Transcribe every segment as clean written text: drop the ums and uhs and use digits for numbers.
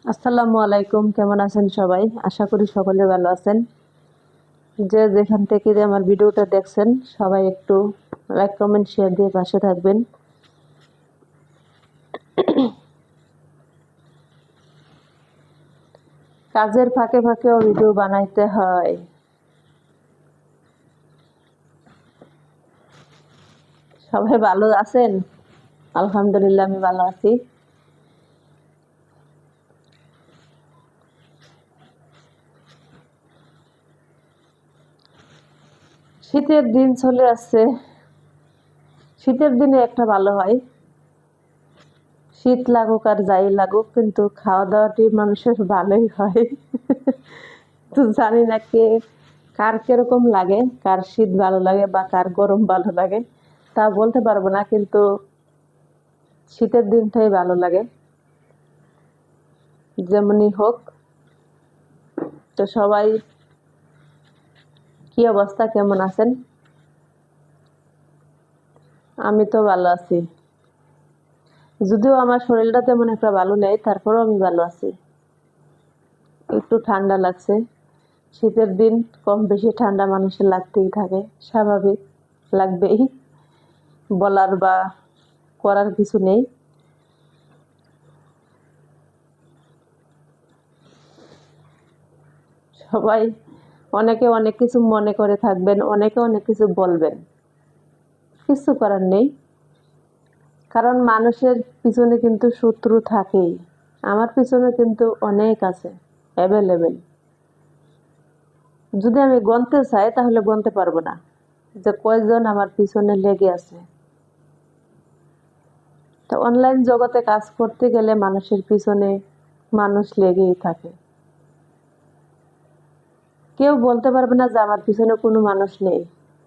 আসসালামু আলাইকুম। কেমন আছেন সবাই? আশা করি সকলে ভালো আছেন। যে যেখান থেকে আমার ভিডিওটা দেখছেন সবাই একটু লাইক কমেন্ট শেয়ার দিয়ে পাশে থাকবেন। কাজের ফাঁকে ফাঁকেও ভিডিও বানাইতে হয়। সবাই ভালো আছেন? আলহামদুলিল্লাহ আমি ভালো আছি। শীতের দিন চলে আসছে। শীতের দিনে একটা ভালো হয়, শীত লাগুক আর যাই লাগুক কিন্তু খাওয়া দাওয়াটি মানুষের ভালোই হয়। তো জানি না কার কিরকম লাগে, কার শীত ভালো লাগে বা কার গরম ভালো লাগে তা বলতে পারবো না, কিন্তু শীতের দিনটাই ভালো লাগে যেমনই হোক। তো সবাই কি অবস্থা, কেমন আছেন? আমি তো ভালো আছি, যদিও আমার শরীরটা তেমন একটা ভালো নেই, তারপরেও আমি ভালো আছি। একটু ঠান্ডা লাগছে। শীতের দিন কম বেশি ঠান্ডা মানুষের লাগতেই থাকে, স্বাভাবিক, লাগবেই, বলার বা করার কিছু নেই। সবাই অনেকে অনেক কিছু মনে করে থাকবেন, অনেকে অনেক কিছু বলবেন, কিছু করার নেই। কারণ মানুষের পিছনে কিন্তু শত্রু থাকেই। আমার পিছনে কিন্তু অনেক আছে, অ্যাভেলেবেল। যদি আমি গণতে চাই তাহলে গণতে পারবো না যে কয়জন আমার পিছনে লেগে আছে। তো অনলাইন জগতে কাজ করতে গেলে মানুষের পিছনে মানুষ লেগেই থাকে। কেউ বলতে পারবে না যে আমার পিছনে কোনো মানুষ নেই,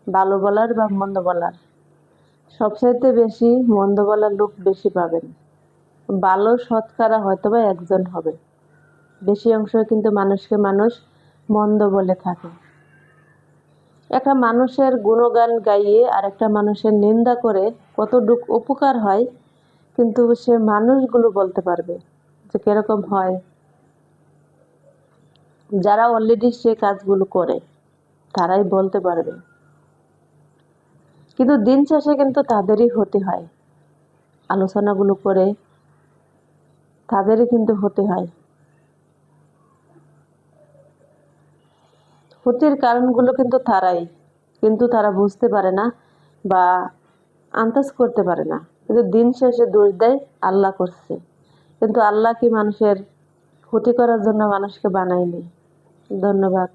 ভালো বলার বা মন্দ বলার। সবচাইতে বেশি মন্দ বলার লোক বেশি পাবেন, ভালো শতকরা হয়তোবা একজন হবে, বেশি অংশ কিন্তু মানুষকে মানুষ মন্দ বলে থাকে। একটা মানুষের গুণগান গাইয়ে আর একটা মানুষের নিন্দা করে কতটুকু উপকার হয়, কিন্তু সে মানুষগুলো বলতে পারবে যে কিরকম হয়। যারা অলরেডি সে কাজগুলো করে তারাই বলতে পারবে, কিন্তু দিন শেষে কিন্তু তাদেরই হতে হয়। আলোচনাগুলো করে তাদেরই কিন্তু হতে হয়। ক্ষতির কারণগুলো কিন্তু তারাই, কিন্তু তারা বুঝতে পারে না বা আন্দাজ করতে পারে না। কিন্তু দিন শেষে দোষ দেয় আল্লাহ করছে, কিন্তু আল্লাহ কি মানুষের ক্ষতি করার জন্য মানুষকে বানায়নি? ধন্যবাদ।